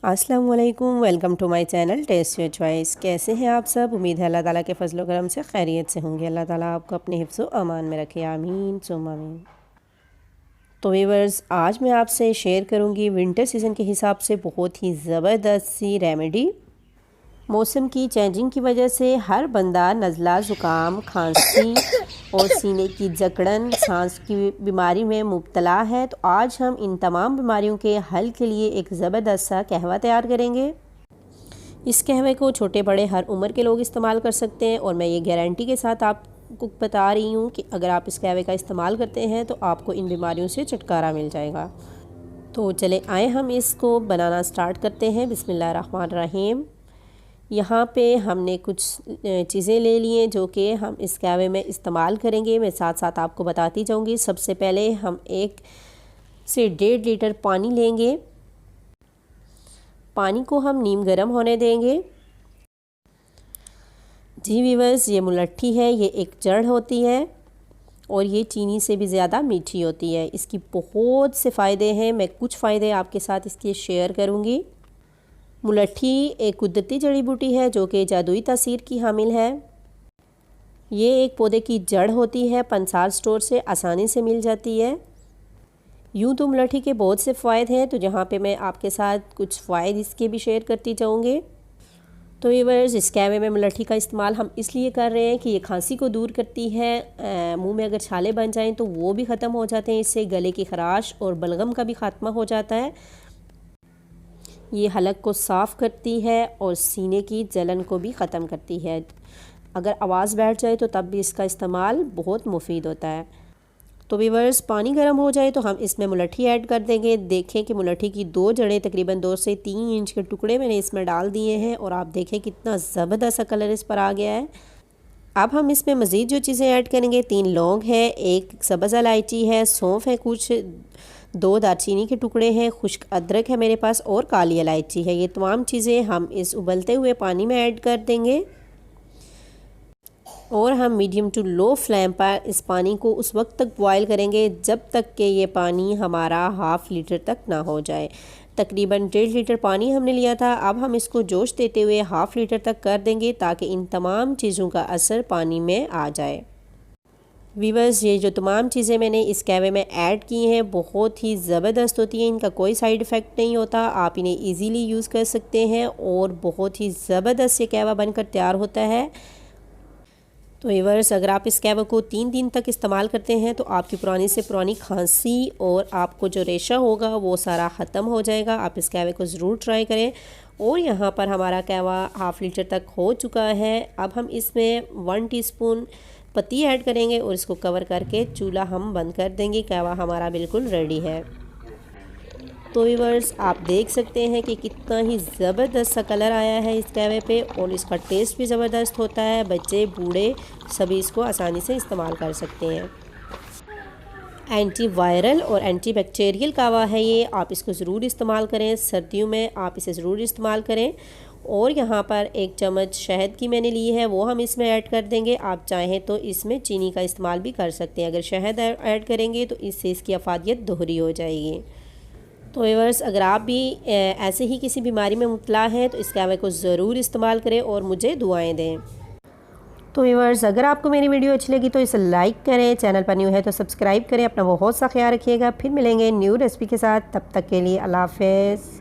अस्सलाम वालेकुम, welcome to my channel Test Your Choice. कैसे हैं आप सब? उम्मीद है अल्लाह ताला के फजल करम से खैरियत से होंगे। अल्लाह ताला आपको अपने हिफ्ज़ व अमान में रखे, आमीन सुम्मा आमीन। तो व्यूअर्स, आज मैं आपसे शेयर करूंगी विंटर सीज़न के हिसाब से बहुत ही ज़बरदस्त सी रेमेडी। मौसम की चेंजिंग की वजह से हर बंदा नज़ला, ज़ुकाम, खांसी और सीने की जकड़न, सांस की बीमारी में मुब्तला है। तो आज हम इन तमाम बीमारियों के हल के लिए एक ज़बरदस्त सा कहवा तैयार करेंगे। इस कहवे को छोटे बड़े हर उम्र के लोग इस्तेमाल कर सकते हैं और मैं ये गारंटी के साथ आपको बता रही हूँ कि अगर आप इस कहवे का इस्तेमाल करते हैं तो आपको इन बीमारियों से छुटकारा मिल जाएगा। तो चले आए हम इसको बनाना स्टार्ट करते हैं। बिस्मिल्लाहिर्रहमानिर्रहीम। यहाँ पे हमने कुछ चीज़ें ले ली हैं जो कि हम इस कहवे में इस्तेमाल करेंगे। मैं साथ साथ आपको बताती जाऊँगी। सबसे पहले हम 1 से 1.5 लीटर पानी लेंगे। पानी को हम नीम गर्म होने देंगे। जी व्यूअर्स, ये मुलट्ठी है, ये एक जड़ होती है और ये चीनी से भी ज़्यादा मीठी होती है। इसकी बहुत से फ़ायदे हैं, मैं कुछ फ़ायदे आपके साथ इसके शेयर करूँगी। मुलट्ठी एक कुदरती जड़ी बूटी है जो कि जादुई तासीर की हामिल है। ये एक पौधे की जड़ होती है, पंसार स्टोर से आसानी से मिल जाती है। यूँ तो मुलट्ठी के बहुत से फ़ायदे हैं, तो जहाँ पे मैं आपके साथ कुछ फ़ायदे इसके भी शेयर करती जाऊँगी। तो व्यूअर्स, इस कहवे में मुलट्ठी का इस्तेमाल हम इसलिए कर रहे हैं कि ये खांसी को दूर करती है। मुंह में अगर छाले बन जाएं तो वो भी ख़त्म हो जाते हैं। इससे गले की खराश और बलगम का भी खात्मा हो जाता है। ये हलक को साफ़ करती है और सीने की जलन को भी ख़त्म करती है। अगर आवाज़ बैठ जाए तो तब भी इसका इस्तेमाल बहुत मुफीद होता है। तो व्यूअर्स, पानी गर्म हो जाए तो हम इसमें मुलट्ठी ऐड कर देंगे। देखें कि मुलट्ठी की 2 जड़ें तकरीबन 2 से 3 इंच के टुकड़े मैंने इसमें डाल दिए हैं और आप देखें कितना ज़बरदस्त सा कलर इस पर आ गया है। अब हम इसमें मज़ीद जो चीज़ें ऐड करेंगे, 3 लौंग है, 1 सब्ज़ इलायची है, सौंफ है, कुछ 2 दालचीनी के टुकड़े हैं, खुश्क अदरक है मेरे पास और काली इलायची है। ये तमाम चीज़ें हम इस उबलते हुए पानी में ऐड कर देंगे और हम मीडियम टू लो फ्लेम पर इस पानी को उस वक्त तक बॉयल करेंगे जब तक कि ये पानी हमारा 1/2 लीटर तक ना हो जाए। तकरीबन 1.5 लीटर पानी हमने लिया था। अब हम इसको जोश देते हुए 1/2 लीटर तक कर देंगे ताकि इन तमाम चीज़ों का असर पानी में आ जाए। व्यूअर्स, ये जो तमाम चीज़ें मैंने इस कहवे में ऐड की हैं बहुत ही ज़बरदस्त होती हैं। इनका कोई साइड इफ़ेक्ट नहीं होता। आप इन्हें इजीली यूज़ कर सकते हैं और बहुत ही ज़बरदस्त ये कहवा बनकर तैयार होता है। तो व्यूअर्स, अगर आप इस कहवे को 3 दिन तक इस्तेमाल करते हैं तो आपकी पुरानी से पुरानी खांसी और आपको जो रेशा होगा वो सारा ख़त्म हो जाएगा। आप इस कहवे को ज़रूर ट्राई करें। और यहाँ पर हमारा कहवा 1/2 लीटर तक हो चुका है। अब हम इसमें 1 टीस्पून पत्ती ऐड करेंगे और इसको कवर करके चूल्हा हम बंद कर देंगे। कहवा हमारा बिल्कुल रेडी है। तो व्यूअर्स, आप देख सकते हैं कि कितना ही ज़बरदस्त सा कलर आया है इस कहवे पे और इसका टेस्ट भी ज़बरदस्त होता है। बच्चे बूढ़े सभी इसको आसानी से इस्तेमाल कर सकते हैं। एंटी वायरल और एंटी बैक्टीरियल कहवा है ये। आप इसको ज़रूर इस्तेमाल करें। सर्दियों में आप इसे ज़रूर इस्तेमाल करें। और यहाँ पर 1 चम्मच शहद की मैंने ली है, वो हम इसमें ऐड कर देंगे। आप चाहें तो इसमें चीनी का इस्तेमाल भी कर सकते हैं। अगर शहद ऐड करेंगे तो इससे इसकी अफादियत दोहरी हो जाएगी। तो व्यूअर्स, अगर आप भी ऐसे ही किसी बीमारी में मुब्तला हैं तो इस कहवे को ज़रूर इस्तेमाल करें और मुझे दुआएं दें। तो व्यूअर्स, अगर आपको मेरी वीडियो अच्छी लगी तो इसे लाइक करें, चैनल पर न्यू है तो सब्सक्राइब करें। अपना बहुत सा ख्याल रखिएगा। फिर मिलेंगे न्यू रेसिपी के साथ। तब तक के लिए अल्लाह हाफ़िज़।